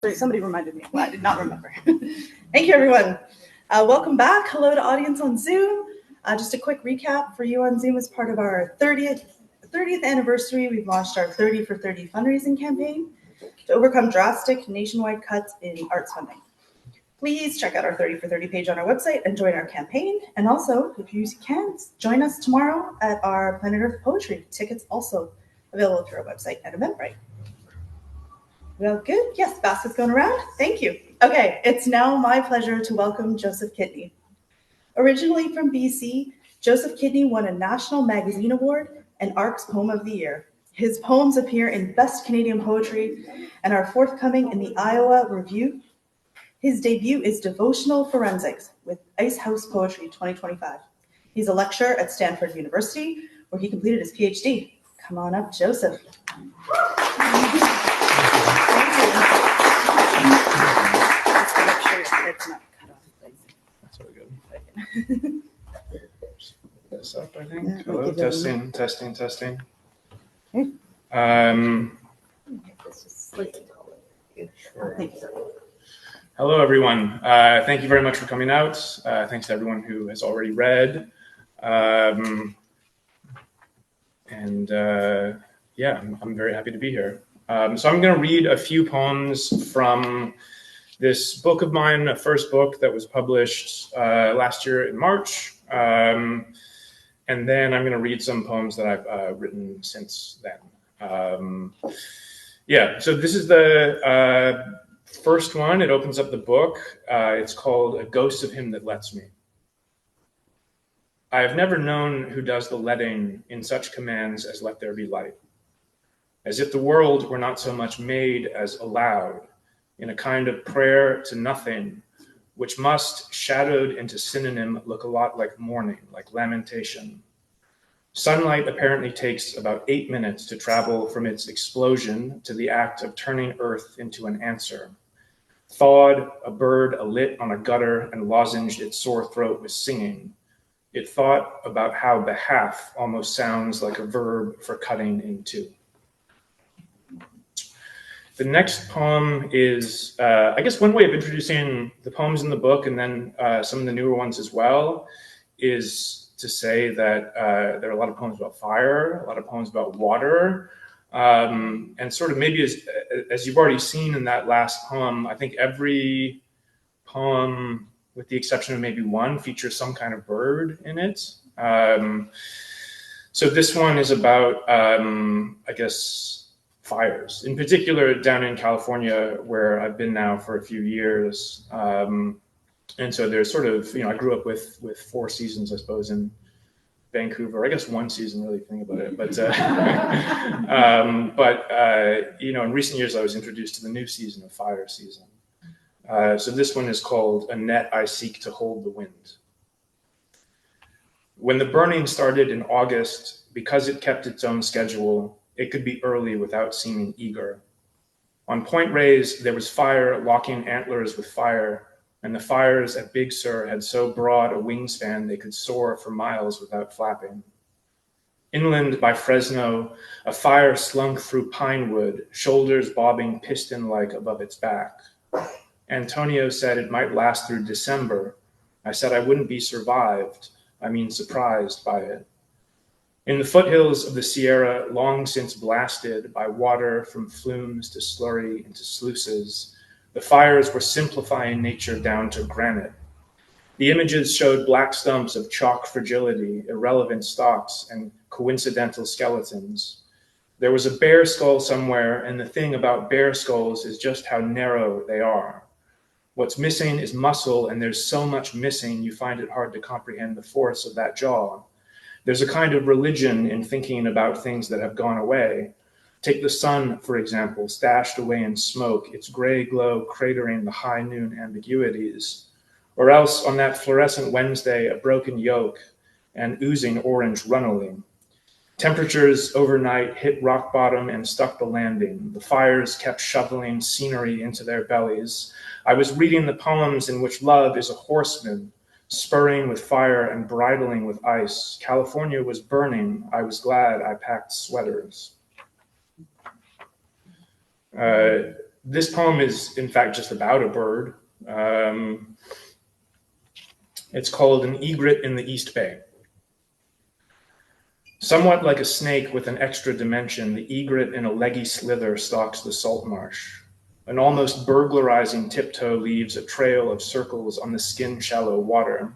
Sorry, somebody reminded me. Well, I did not remember. Thank you, everyone. Welcome back. Hello to audience on Zoom. Just a quick recap for you on Zoom. As part of our 30th anniversary, we've launched our 30 for 30 fundraising campaign to overcome drastic nationwide cuts in arts funding. Please check out our 30 for 30 page on our website and join our campaign. And also, if you can, join us tomorrow at our Planet Earth Poetry. Tickets also available through our website at Eventbrite. Well, good. Yes, basket's going around. Thank you. Okay, it's now my pleasure to welcome Joseph Kidney. Originally from BC, Joseph Kidney won a National Magazine Award and ARC's Poem of the Year. His poems appear in Best Canadian Poetry and are forthcoming in the Iowa Review. His debut is Devotional Forensics with Icehouse Poetry 2025. He's a lecturer at Stanford University, where he completed his PhD. Come on up, Joseph. It's not cut off. That's really good. This up, I think. Hello, testing. Hello, everyone. Thank you very much for coming out. Thanks to everyone who has already read. I'm very happy to be here. So I'm going to read a few poems from this book of mine, a first book that was published last year in March. And then I'm going to read some poems that I've written since then. So this is the first one. It opens up the book. It's called A Ghost of Him That Lets Me. I have never known who does the letting in such commands as let there be light, as if the world were not so much made as allowed, in a kind of prayer to nothing, which must, shadowed into synonym, look a lot like mourning, like lamentation. Sunlight apparently takes about 8 minutes to travel from its explosion to the act of turning Earth into an answer. Thawed, a bird alit on a gutter and lozenged its sore throat with singing. It thought about how behalf almost sounds like a verb for cutting in two. The next poem is, I guess one way of introducing the poems in the book, and then some of the newer ones as well, is to say that there are a lot of poems about fire, a lot of poems about water, and sort of maybe as you've already seen in that last poem, I think every poem, with the exception of maybe one, features some kind of bird in it. So this one is about, I guess, fires, in particular down in California, where I've been now for a few years. And so there's sort of, I grew up with 4 seasons, I suppose, in Vancouver. I guess 1 season, really, if you think about it. But in recent years, I was introduced to the new season of fire season. So this one is called A Net I Seek to Hold the Wind. When the burning started in August, because it kept its own schedule, it could be early without seeming eager. On Point Reyes, there was fire locking antlers with fire, and the fires at Big Sur had so broad a wingspan they could soar for miles without flapping. Inland by Fresno, a fire slunk through pine wood, shoulders bobbing piston-like above its back. Antonio said it might last through December. I said I wouldn't be surprised by it. In the foothills of the Sierra, long since blasted by water from flumes to slurry into sluices, the fires were simplifying nature down to granite. The images showed black stumps of chalk fragility, irrelevant stalks, and coincidental skeletons. There was a bear skull somewhere, and the thing about bear skulls is just how narrow they are. What's missing is muscle, and there's so much missing you find it hard to comprehend the force of that jaw. There's a kind of religion in thinking about things that have gone away. Take the sun, for example, stashed away in smoke, its gray glow cratering the high noon ambiguities. Or else, on that fluorescent Wednesday, a broken yolk and oozing orange runneling. Temperatures overnight hit rock bottom and stuck the landing. The fires kept shoveling scenery into their bellies. I was reading the poems in which love is a horseman, spurring with fire and bridling with ice. California was burning. I was glad I packed sweaters. This poem is, in fact, just about a bird. It's called An Egret in the East Bay. Somewhat like a snake with an extra dimension, the egret in a leggy slither stalks the salt marsh. An almost burglarizing tiptoe leaves a trail of circles on the skin-shallow water.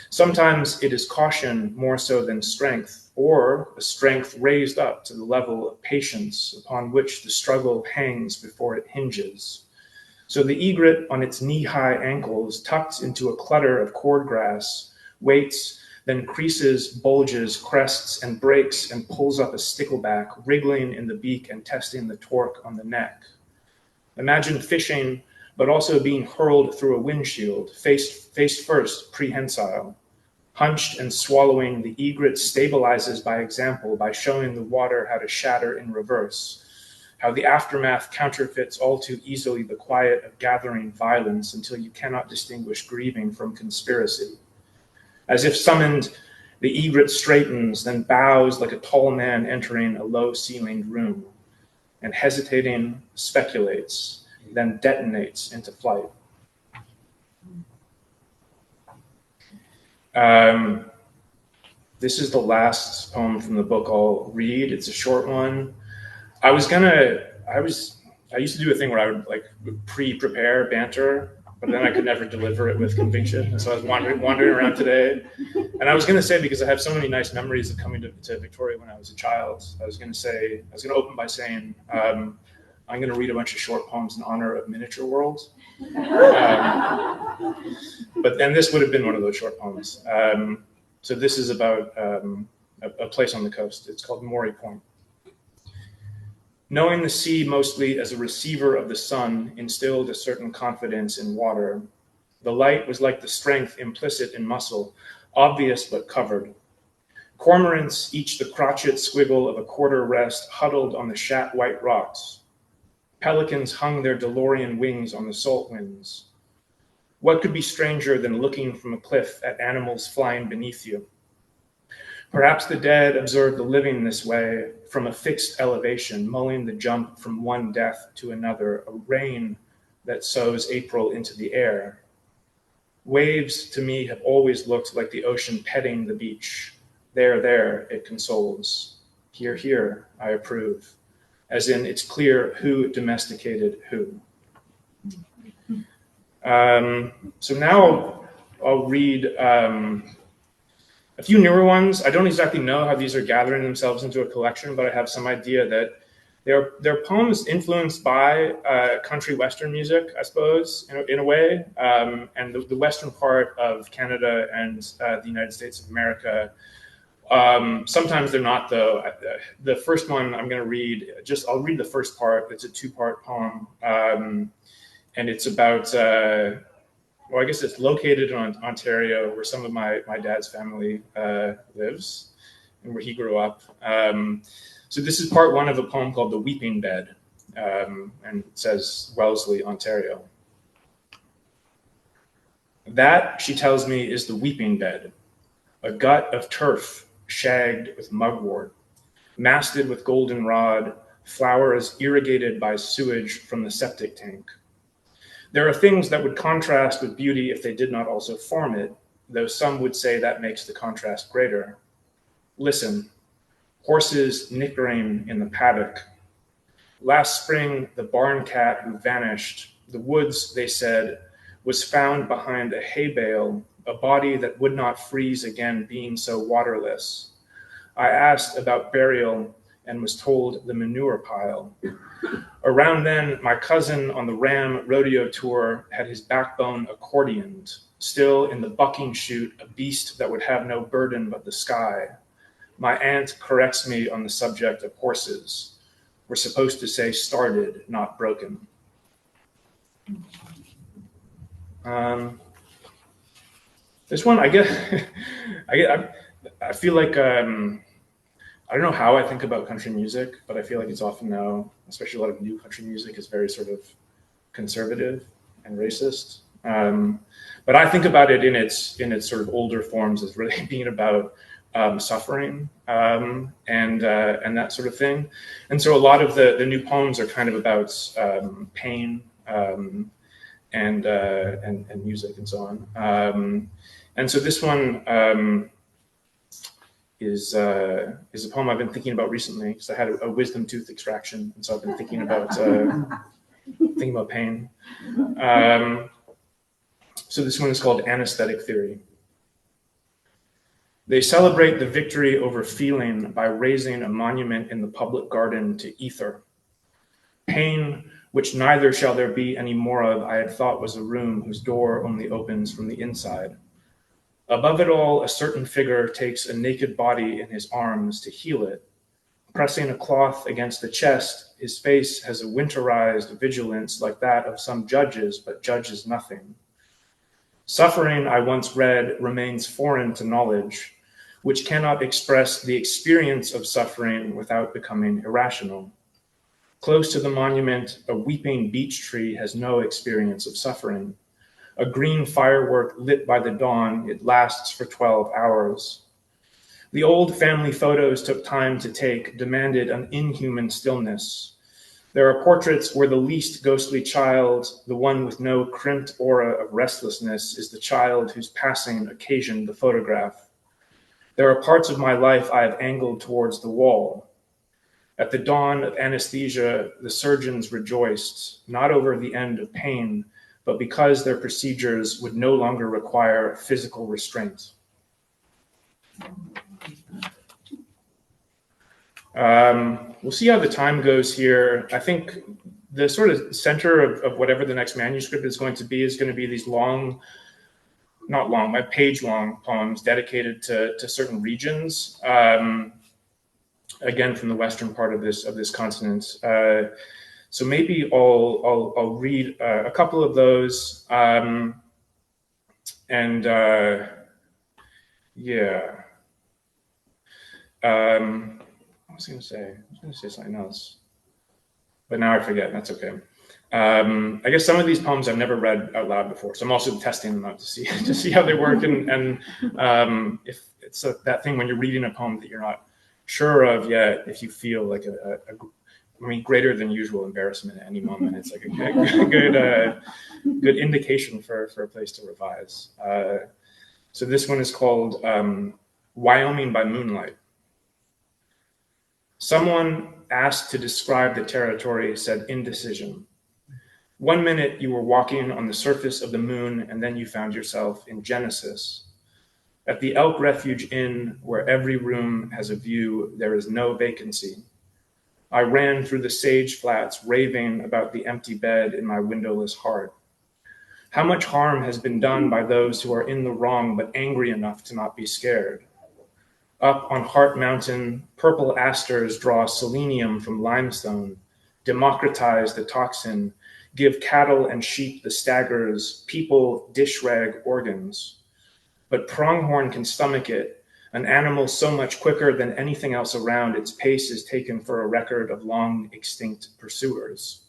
Sometimes it is caution more so than strength, or a strength raised up to the level of patience upon which the struggle hangs before it hinges. So the egret on its knee-high ankles, tucked into a clutter of cordgrass, waits, then creases, bulges, crests, and breaks, and pulls up a stickleback, wriggling in the beak and testing the torque on the neck. Imagine fishing, but also being hurled through a windshield, face first, prehensile. Hunched and swallowing, the egret stabilizes by example by showing the water how to shatter in reverse, how the aftermath counterfeits all too easily the quiet of gathering violence until you cannot distinguish grieving from conspiracy. As if summoned, the egret straightens, then bows like a tall man entering a low-ceilinged room, and hesitating, speculates, then detonates into flight. This is the last poem from the book I'll read. It's a short one. I used to do a thing where I would pre-prepare banter, but then I could never deliver it with conviction. And so I was wandering around today. And I was going to say, because I have so many nice memories of coming to Victoria when I was a child, I was going to open by saying, I'm going to read a bunch of short poems in honor of miniature worlds. But then this would have been one of those short poems. So this is about a place on the coast. It's called Maury Point. Knowing the sea mostly as a receiver of the sun instilled a certain confidence in water. The light was like the strength implicit in muscle, obvious but covered. Cormorants, each the crotchet squiggle of a quarter rest, huddled on the shat-white rocks. Pelicans hung their DeLorean wings on the salt winds. What could be stranger than looking from a cliff at animals flying beneath you? Perhaps the dead observe the living this way, from a fixed elevation, mulling the jump from one death to another, a rain that sows April into the air. Waves, to me, have always looked like the ocean petting the beach. There, it consoles. Here, I approve. As in, it's clear who domesticated who. So now I'll read a few newer ones. I don't exactly know how these are gathering themselves into a collection, but I have some idea that they're poems influenced by country western music, I suppose, in a way. And the western part of Canada and the United States of America. Sometimes they're not, though. The first one I'm going to read, I'll read the first part. It's a two-part poem. And it's about, I guess it's located in Ontario, where some of my dad's family lives and where he grew up. So this is part one of a poem called The Weeping Bed, and it says Wellesley, Ontario. That, she tells me, is the weeping bed, a gut of turf shagged with mugwort, masted with goldenrod, flowers irrigated by sewage from the septic tank. There are things that would contrast with beauty if they did not also form it, though some would say that makes the contrast greater. Listen, horses nickering in the paddock. Last spring, the barn cat who vanished, the woods, they said, was found behind a hay bale, a body that would not freeze again being so waterless. I asked about burial and was told the manure pile. Around then, my cousin on the Ram rodeo tour had his backbone accordioned, still in the bucking chute, a beast that would have no burden but the sky. My aunt corrects me on the subject of horses. We're supposed to say started, not broken. This one, I feel like, I don't know how I think about country music, but I feel like it's often now, especially a lot of new country music, is very sort of conservative and racist. But I think about it in its sort of older forms as really being about suffering, and that sort of thing. And so a lot of the new poems are kind of about pain and music and so on. And so this one is a poem I've been thinking about recently because I had a wisdom tooth extraction, and so I've been thinking about pain. So this one is called Anesthetic Theory. They celebrate the victory over feeling by raising a monument in the public garden to ether. Pain, which neither shall there be any more of, I had thought was a room whose door only opens from the inside. Above it all, a certain figure takes a naked body in his arms to heal it. Pressing a cloth against the chest, his face has a winterized vigilance like that of some judges, but judges nothing. Suffering, I once read, remains foreign to knowledge, which cannot express the experience of suffering without becoming irrational. Close to the monument, a weeping beech tree has no experience of suffering. A green firework lit by the dawn, it lasts for 12 hours. The old family photos took time to take, demanded an inhuman stillness. There are portraits where the least ghostly child, the one with no crimped aura of restlessness, is the child whose passing occasioned the photograph. There are parts of my life I have angled towards the wall. At the dawn of anesthesia, the surgeons rejoiced, not over the end of pain, but because their procedures would no longer require physical restraint. We'll see how the time goes here. I think the sort of center of whatever the next manuscript is going to be these long, not long, my page-long poems dedicated to certain regions. Again, from the western part of this continent. So maybe I'll read a couple of those, yeah. I was going to say something else, but now I forget. That's okay. I guess some of these poems I've never read out loud before, so I'm also testing them out to see how they work, and if it's that thing when you're reading a poem that you're not sure of yet, if you feel like a greater than usual embarrassment at any moment, it's like a good indication for a place to revise. So this one is called Wyoming by Moonlight. Someone asked to describe the territory said indecision. 1 minute you were walking on the surface of the moon, and then you found yourself in Genesis. At the Elk Refuge Inn, where every room has a view, there is no vacancy. I ran through the sage flats, raving about the empty bed in my windowless heart. How much harm has been done by those who are in the wrong but angry enough to not be scared? Up on Heart Mountain, purple asters draw selenium from limestone, democratize the toxin, give cattle and sheep the staggers, people dish rag organs. But pronghorn can stomach it, an animal so much quicker than anything else around, its pace is taken for a record of long extinct pursuers.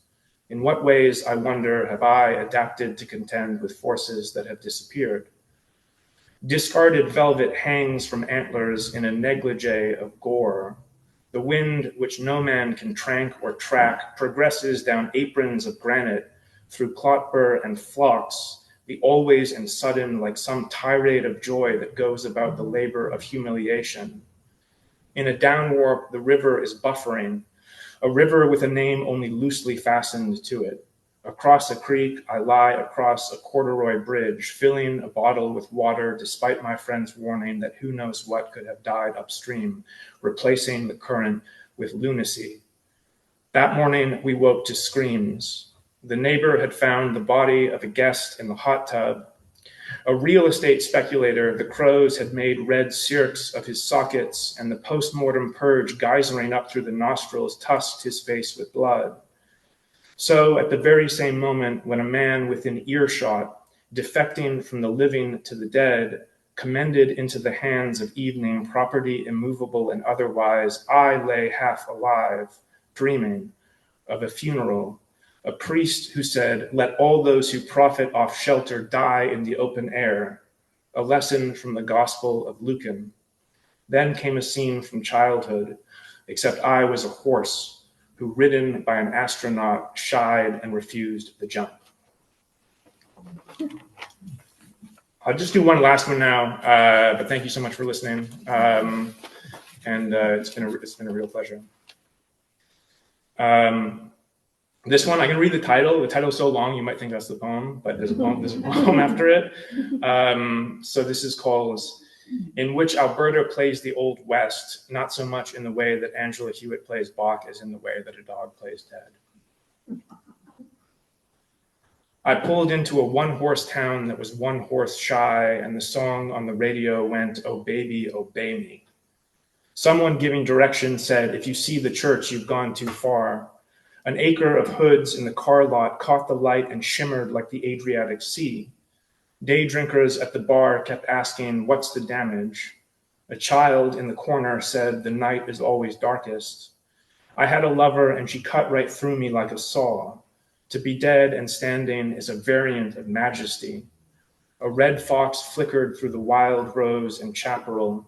In what ways, I wonder, have I adapted to contend with forces that have disappeared? Discarded velvet hangs from antlers in a negligee of gore. The wind, which no man can trank or track, progresses down aprons of granite, through clotbur and phlox, the always and sudden, like some tirade of joy that goes about the labor of humiliation. In a downwarp, the river is buffering, a river with a name only loosely fastened to it. Across a creek, I lie across a corduroy bridge, filling a bottle with water despite my friend's warning that who knows what could have died upstream, replacing the current with lunacy. That morning, we woke to screams. The neighbor had found the body of a guest in the hot tub. A real estate speculator, the crows had made red cirques of his sockets, and the post-mortem purge geysering up through the nostrils tusked his face with blood. So at the very same moment when a man within earshot, defecting from the living to the dead, commended into the hands of evening property immovable and otherwise, I lay half alive, dreaming of a funeral, a priest who said, let all those who profit off shelter die in the open air, a lesson from the Gospel of Lucan. Then came a scene from childhood, except I was a horse who, ridden by an astronaut, shied and refused the jump. I'll just do one last one now, but thank you so much for listening. It's been a real pleasure. This one, I can read the title. The title is so long, you might think that's the poem, but there's a poem after it. So this is called "In Which Alberta Plays the Old West, Not So Much in the Way That Angela Hewitt Plays Bach as in the way that a dog plays dead." I pulled into a one-horse town that was one horse shy, and the song on the radio went, "Oh baby, obey me." Someone giving direction said, "If you see the church, you've gone too far." An acre of hoods in the car lot caught the light and shimmered like the Adriatic Sea. Day drinkers at the bar kept asking, "What's the damage?" A child in the corner said, "The night is always darkest." I had a lover and she cut right through me like a saw. To be dead and standing is a variant of majesty. A red fox flickered through the wild rose and chaparral.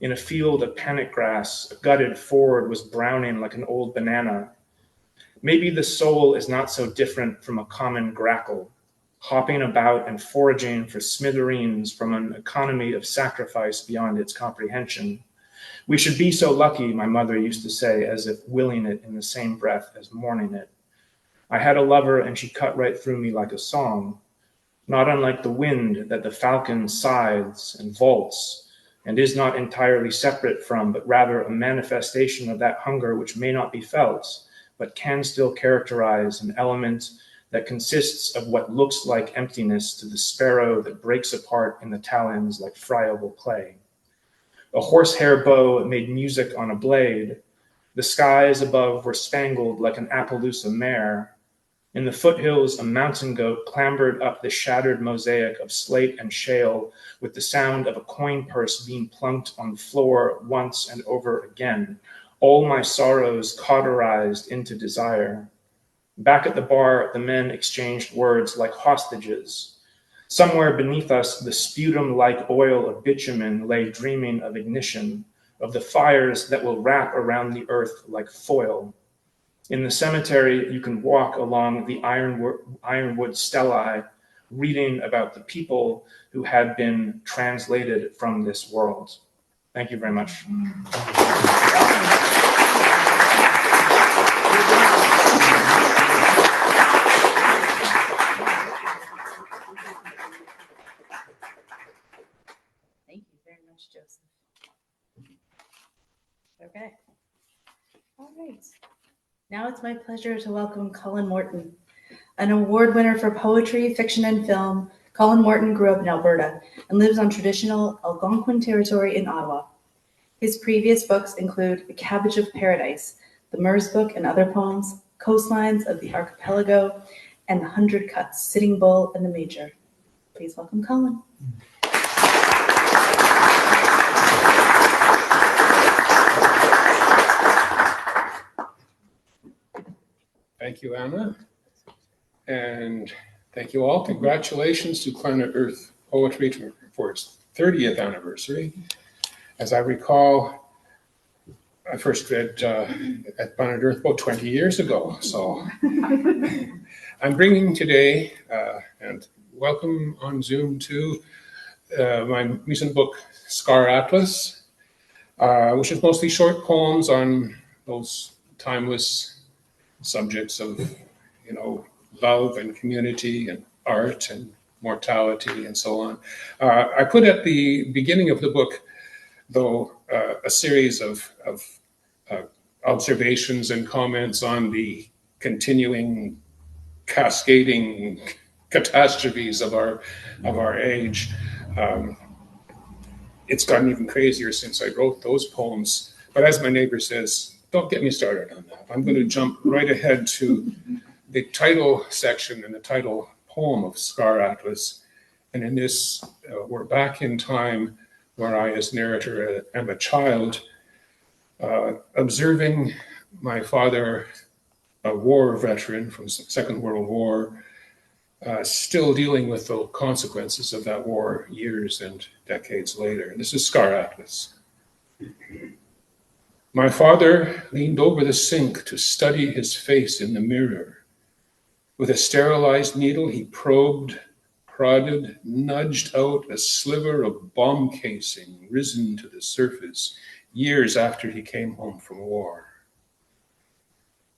In a field of panic grass, a gutted Ford was browning like an old banana. Maybe the soul is not so different from a common grackle, hopping about and foraging for smithereens from an economy of sacrifice beyond its comprehension. We should be so lucky, my mother used to say, as if willing it in the same breath as mourning it. I had a lover and she cut right through me like a song, not unlike the wind that the falcon scythes and vaults, and is not entirely separate from, but rather a manifestation of that hunger which may not be felt, but can still characterize an element that consists of what looks like emptiness to the sparrow that breaks apart in the talons like friable clay. A horsehair bow made music on a blade. The skies above were spangled like an Appaloosa mare. In the foothills, a mountain goat clambered up the shattered mosaic of slate and shale with the sound of a coin purse being plunked on the floor once and over again, all my sorrows cauterized into desire. Back at the bar, the men exchanged words like hostages. Somewhere beneath us, the sputum-like oil of bitumen lay dreaming of ignition, of the fires that will wrap around the earth like foil. In the cemetery, you can walk along the ironwood stelae, reading about the people who had been translated from this world. Thank you very much. Thank you very much, Joseph. Okay. All right. Now it's my pleasure to welcome Colin Morton, an award winner for poetry, fiction, and film. Colin Morton grew up in Alberta and lives on traditional Algonquin territory in Ottawa. His previous books include The Cabbage of Paradise, The Mers Book and Other Poems, Coastlines of the Archipelago, and The 100 Cuts, Sitting Bull and the Major. Please welcome Colin. Thank you, Anna. And thank you all. Congratulations to Planet Earth Poetry for its 30th anniversary. As I recall, I first read at Planet Earth about 20 years ago. So I'm bringing today, and welcome on Zoom to my recent book, Scar Atlas, which is mostly short poems on those timeless subjects of, love and community and art and mortality and so on. I put at the beginning of the book, though, a series of observations and comments on the continuing cascading catastrophes of our age. It's gotten even crazier since I wrote those poems. But as my neighbor says, don't get me started on that. I'm going to jump right ahead to the title section and the title poem of Scar Atlas. And in this, we're back in time where I, as narrator, am a child, observing my father, a war veteran from the Second World War, still dealing with the consequences of that war years and decades later. This is Scar Atlas. My father leaned over the sink to study his face in the mirror. With a sterilized needle, he probed, prodded, nudged out a sliver of bomb casing risen to the surface years after he came home from war.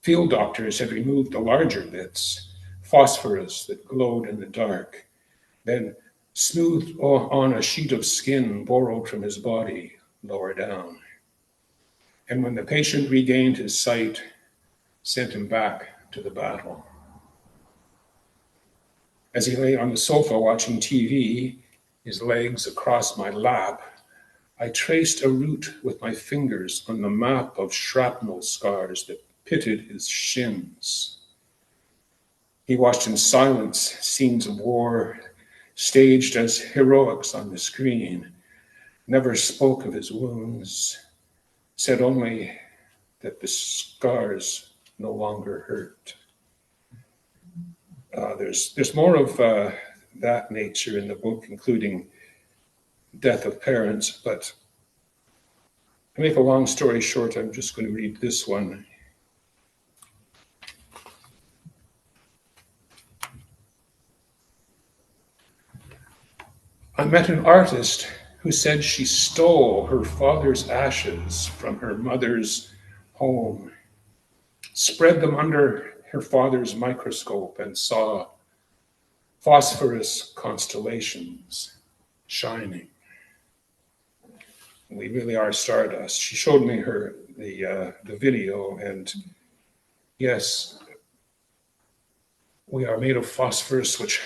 Field doctors had removed the larger bits, phosphorus that glowed in the dark, then smoothed on a sheet of skin borrowed from his body lower down. And when the patient regained his sight, sent him back to the battle. As he lay on the sofa watching TV, his legs across my lap, I traced a route with my fingers on the map of shrapnel scars that pitted his shins. He watched in silence scenes of war staged as heroics on the screen, never spoke of his wounds, said only that the scars no longer hurt. There's more of that nature in the book, including death of parents, but to make a long story short, I'm just going to read this one. I met an artist who said she stole her father's ashes from her mother's home, spread them under her father's microscope, and saw phosphorus constellations shining. We really are stardust. She showed me the video, and yes, we are made of phosphorus which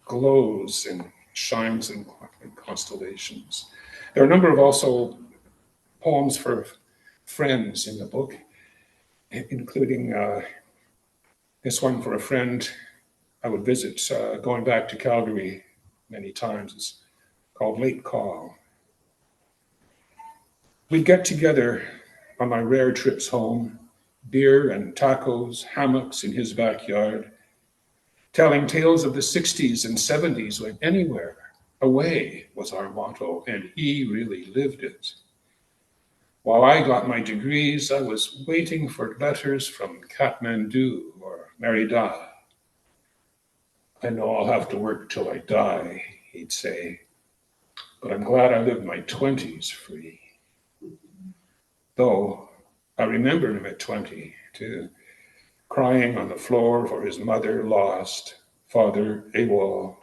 glows and shines in constellations. There are a number of also poems for friends in the book, including this one for a friend I would visit going back to Calgary many times. It's called Late Call. We'd get together on my rare trips home, beer and tacos, hammocks in his backyard, telling tales of the 60s and 70s when anywhere away was our motto, and he really lived it. While I got my degrees, I was waiting for letters from Kathmandu or Merida. I know I'll have to work till I die, he'd say, but I'm glad I lived my 20s free. Though I remember him at 20, too, crying on the floor for his mother lost, father AWOL.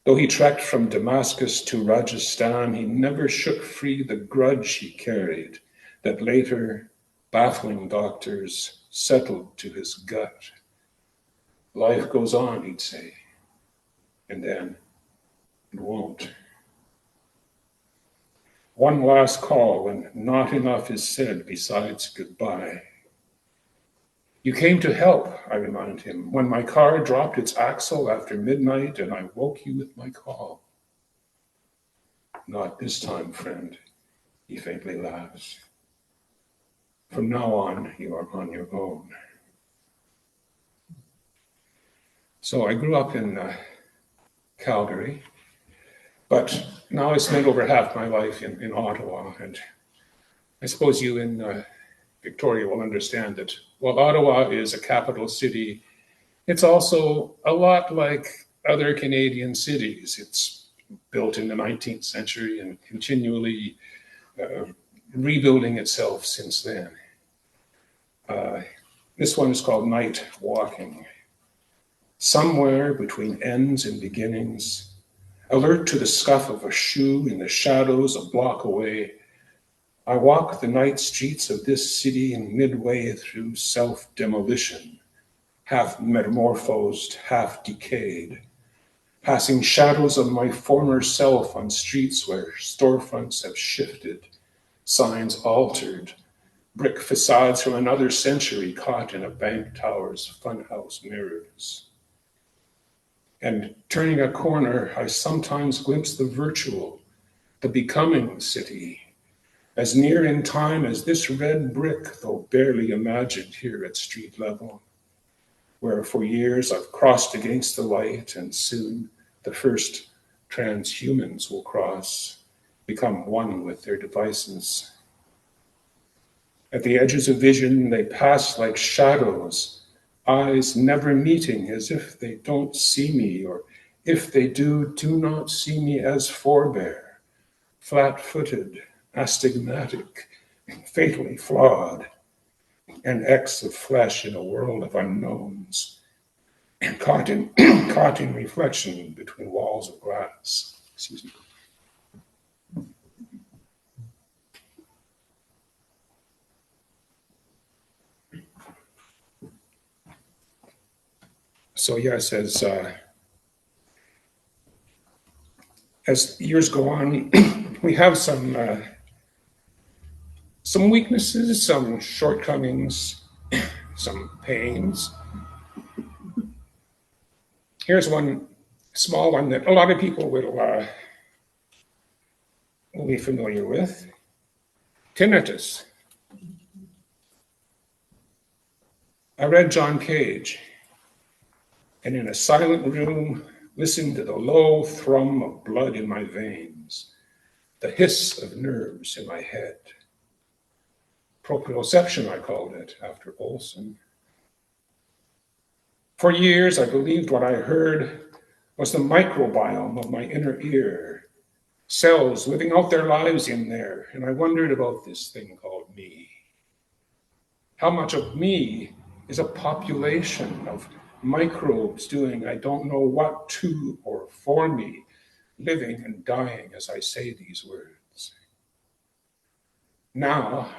Though he trekked from Damascus to Rajasthan, he never shook free the grudge he carried that later, baffling doctors, settled to his gut. Life goes on, he'd say, and then it won't. One last call when not enough is said besides goodbye. You came to help, I remind him, when my car dropped its axle after midnight and I woke you with my call. Not this time, friend, he faintly laughs. From now on, you are on your own. So I grew up in Calgary, but now I spend over half my life in Ottawa, and I suppose you in Victoria will understand that while Ottawa is a capital city, it's also a lot like other Canadian cities. It's built in the 19th century and continually rebuilding itself since then. This one is called Night Walking. Somewhere between ends and beginnings, alert to the scuff of a shoe in the shadows a block away, I walk the night streets of this city in midway through self-demolition, half metamorphosed, half decayed, passing shadows of my former self on streets where storefronts have shifted, signs altered, brick facades from another century caught in a bank tower's funhouse mirrors. And turning a corner, I sometimes glimpse the virtual, the becoming city, as near in time as this red brick, though barely imagined here at street level, where for years I've crossed against the light, and soon the first transhumans will cross, become one with their devices. At the edges of vision, they pass like shadows, eyes never meeting, as if they don't see me, or if they do not see me as forebear, flat-footed, astigmatic, fatally flawed, an X of flesh in a world of unknowns, and caught in reflection between walls of glass. Excuse me. So yeah, it says, as years go on, we have some weaknesses, some shortcomings, some pains. Here's one small one that a lot of people will be familiar with: tinnitus. I read John Cage, and in a silent room, listened to the low thrum of blood in my veins, the hiss of nerves in my head. Proprioception, I called it, after Olson. For years, I believed what I heard was the microbiome of my inner ear, cells living out their lives in there, and I wondered about this thing called me. How much of me is a population of microbes doing I don't know what to or for me, living and dying as I say these words. Now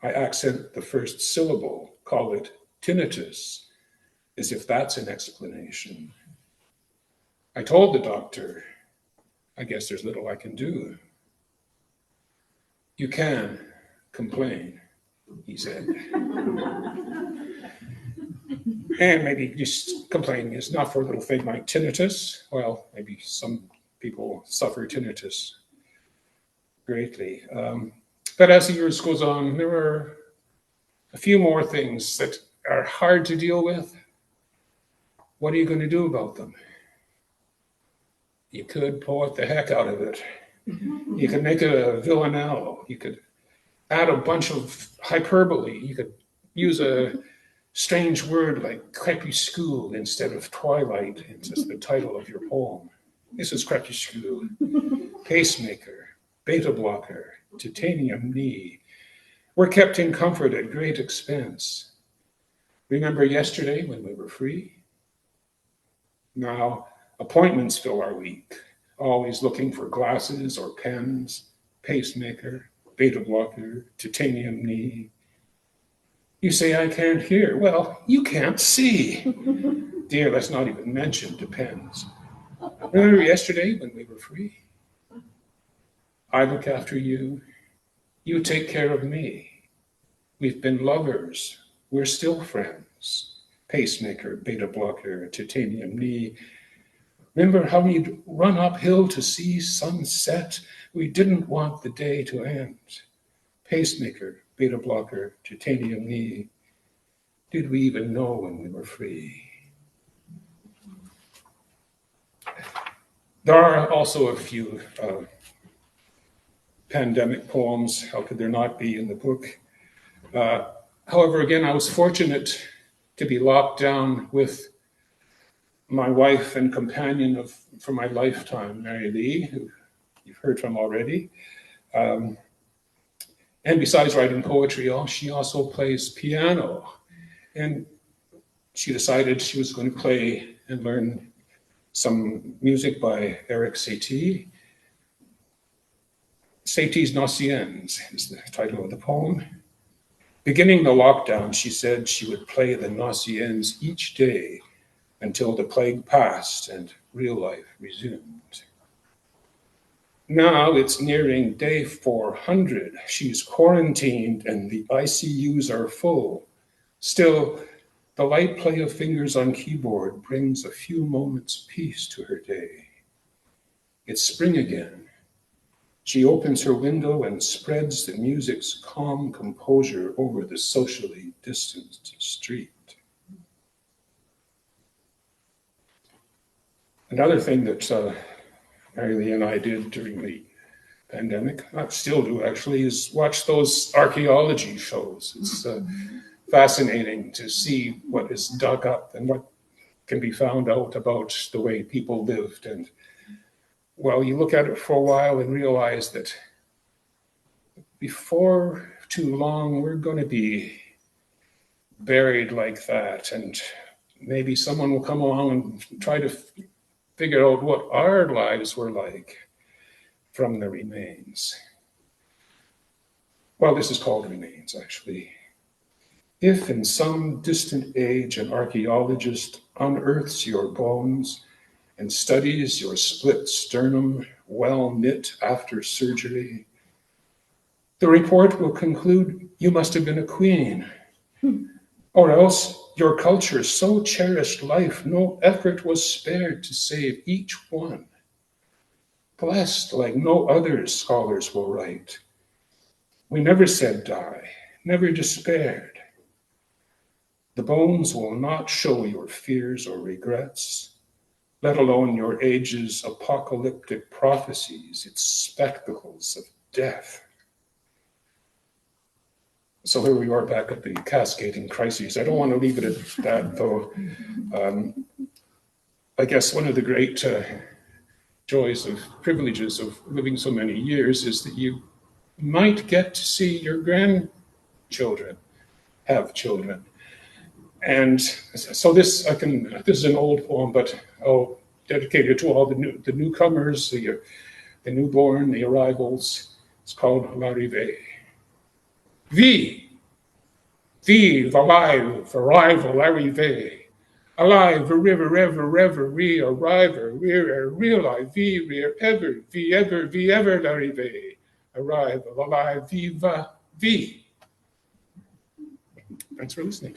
I accent the first syllable, call it tinnitus, as if that's an explanation. I told the doctor, I guess there's little I can do. You can complain, he said. And maybe just complaining is not for a little thing like tinnitus. Well, maybe some people suffer tinnitus greatly. But as the years goes on, there are a few more things that are hard to deal with. What are you going to do about them? You could poet the heck out of it. You could make it a villanelle. You could add a bunch of hyperbole. You could use a strange word like crepuscule instead of twilight into the title of your poem. This is crepuscule. Pacemaker, beta blocker, titanium knee. We're kept in comfort at great expense. Remember yesterday when we were free? Now appointments fill our week, always looking for glasses or pens, pacemaker, beta blocker, titanium knee. You say I can't hear. Well, you can't see. Dear, let's not even mention depends. Remember yesterday when we were free? I look after you. You take care of me. We've been lovers. We're still friends. Pacemaker, beta blocker, titanium knee. Remember how we'd run uphill to see sunset? We didn't want the day to end. Pacemaker, beta blocker, titanium knee. Did we even know when we were free? There are also a few pandemic poems. How could there not be in the book? However, again, I was fortunate to be locked down with my wife and companion for my lifetime, Mary Lee, who you've heard from already. And besides writing poetry, she also plays piano. And she decided she was going to play and learn some music by Eric Satie. Satie's Nociens is the title of the poem. Beginning the lockdown, she said she would play the Nociens each day until the plague passed and real life resumed. Now it's nearing day 400. She's quarantined and the ICUs are full. Still, the light play of fingers on keyboard brings a few moments peace to her day. It's spring again. She opens her window and spreads the music's calm composure over the socially distanced street. Another thing that Mary Lee and I did during the pandemic, I still do actually, is watch those archaeology shows. It's fascinating to see what is dug up and what can be found out about the way people lived. And well, you look at it for a while and realize that before too long, we're going to be buried like that. And maybe someone will come along and try to figure out what our lives were like from the remains. Well, this is called remains, actually. If in some distant age an archaeologist unearths your bones and studies your split sternum, well knit after surgery, the report will conclude you must have been a queen, or else your culture so cherished life no effort was spared to save each one. Blessed like no other, scholars will write. We never said die, never despaired. The bones will not show your fears or regrets, let alone your age's apocalyptic prophecies, its spectacles of death. So here we are back at the cascading crises. I don't want to leave it at that, though. I guess one of the great joys of privileges of living so many years is that you might get to see your grandchildren have children. And so this is an old poem, but I'll dedicate it to all the newcomers, the newborn, the arrivals. It's called L'Arrivée. Vive, alive, arrival, arrivée. Alive, a river, ever, re-arriver, realive, ever, l'arrivée. Arrival, alive, viva, vie. Thanks for listening.